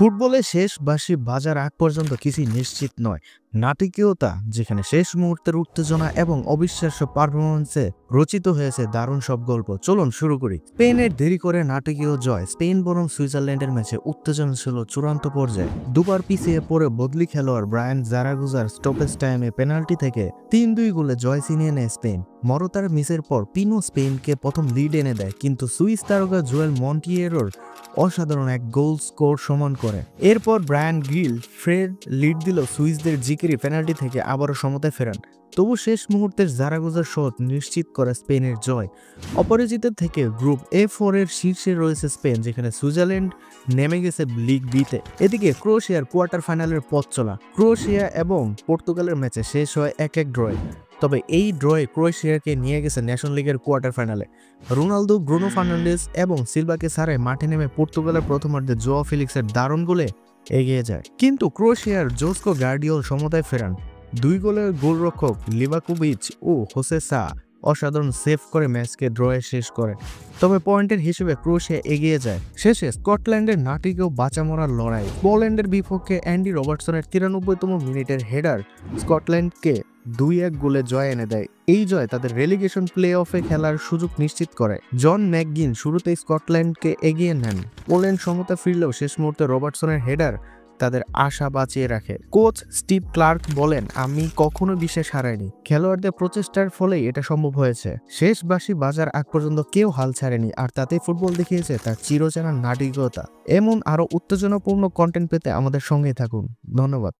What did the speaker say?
ফুটবলে শেষ বাঁশি বাজার আগ পর্যন্ত কিছুই নিশ্চিত নয়। নাটকীয়তা যেখানে শেষ মুহূর্তের উত্তেজনা এবং অবিশ্বাস্য পারফরমেন্সে রচিত হয়েছে দারুণ সব গল্প। চলুন শুরু করি। স্পেনের দেরি করে নাটকীয় জয়। স্পেন বরং সুইজারল্যান্ডের ম্যাচে উত্তেজনা ছিল চূড়ান্ত পর্যায়ে। দুবার পিছিয়ে পড়ে বদলি খেলোয়াড় ব্রায়ান জারাগোজার স্টপেজ টাইমে পেনাল্টি থেকে ৩-২ গোলে জয় ছিনিয়ে নেয় স্পেন। মরতার মিসের পর পিনো স্পেনকে প্রথম লিড এনে দেয়, কিন্তু সুইস তারকা জোয়েল মন্টিয়েরোর অসাধারণ এক গোল স্কোর সমান করে। এরপর ব্রায়ান গিল ফ্রেড লিড দিল সুইসদের জিকিরি পেনাল্টি থেকে আবারও সমতায় ফেরান। তবু শেষ মুহূর্তের জারাগোজার শট নিশ্চিত করে স্পেনের জয়। অপরাজিতের থেকে গ্রুপ A4 এর শীর্ষে রয়েছে স্পেন, যেখানে সুইজারল্যান্ড নেমে গেছে লিগ বিতে। এদিকে ক্রোয়েশিয়ার কোয়ার্টার ফাইনালের পথ চলা। ক্রোয়েশিয়া এবং পর্তুগালের ম্যাচে শেষ হয় 1-1 ড্রয়ে। তবে এই ড্রয়ে ক্রোয়েশিয়াকে নিয়ে গেছে ন্যাশন লিগের কোয়ার্টার ফাইনালে। রোনালদো, ব্রুনো ফার্নান্ডেজ এবং সিলভাকে ছাড়াই মাঠে নেমে পর্তুগালের প্রথমার্ধে জোয়া ফেলিক্সের দারুণ গোলে এগিয়ে যায়, কিন্তু ক্রোয়েশিয়ার জোস্কো গার্ডিওল সমতায় ফেরান। 2 গোলের গোলরক্ষক লিভাকোভিচ ও হোসে সা অসাধারণ সেভ করে ম্যাচকে ড্রয়ে শেষ করে। তবে পয়েন্টের হিসেবে ক্রোয়েশিয়া এগিয়ে যায়। শেষে স্কটল্যান্ডের নাটকীয় বাঁচামরার লড়াই। পোল্যান্ডের বিপক্ষে অ্যান্ডি রবার্টসনের 93তম মিনিটের হেডার স্কটল্যান্ডকে 2-1 গোলে জয় এনে দেয়। এই জয় তাদের রেলিগেশন প্লে অফে খেলার সুযোগ নিশ্চিত করে। জন ম্যাকগিন শুরুতেই স্কটল্যান্ডকে এগিয়ে নেন। পোল্যান্ড সমতা ফিরলেও শেষ মুহূর্তে রবার্টসনের হেডার তাদের আশা বাঁচিয়ে রাখে। কোচ স্টিভ ক্লার্ক বলেন, আমি কখনো বিশ্বাস হারাইনি। খেলোয়াড়দের প্রচেষ্টার ফলেই এটা সম্ভব হয়েছে। শেষ বাঁশি বাজার আগ পর্যন্ত কেউ হাল ছাড়েনি, আর তাতেই ফুটবল দেখিয়েছে তার চিরচেনা নাটকীয়তা। এমন আরো উত্তেজনাপূর্ণ কন্টেন্ট পেতে আমাদের সঙ্গেই থাকুন। ধন্যবাদ।